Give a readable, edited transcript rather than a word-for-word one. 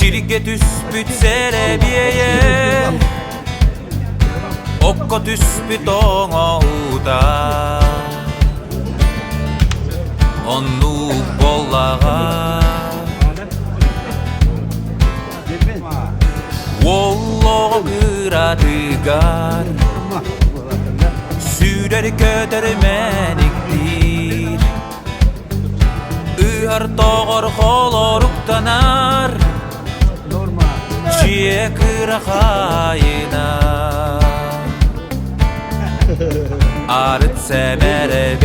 Çirge tüspüt serebiye Okko tüspüt oğa uda Onu bollağa Wallo kıradıgar Sürer ködermeniktir Üher tağır koloruktanar Çiye kıra hayına Arıt semere